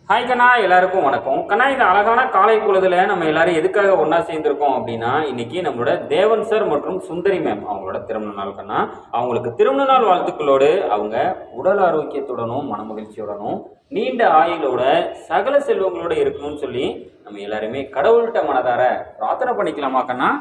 Hi கண்ணா, எல்லாருக்கும் வணக்கம். கண்ணா, இந்த அழகான காலை பொழுதுல நம்ம எல்லாரும் எதுக்காக ஒன்றா சேர்ந்துருக்கோம் அப்படின்னா, இன்னைக்கு நம்மளோட தேவன் சார் மற்றும் சுந்தரி மேம் அவங்களோட திருமண நாள் கண்ணா. அவங்களுக்கு திருமண நாள் வாழ்த்துக்களோடு அவங்க உடல் ஆரோக்கியத்துடனும் மனமகிழ்ச்சியுடனும் நீண்ட ஆயுளோட சகல செல்வங்களோட இருக்கணும்னு சொல்லி நம்ம எல்லாருமே கடவுள்கிட்ட மனதார பிரார்த்தனை பண்ணிக்கலாமா கண்ணா?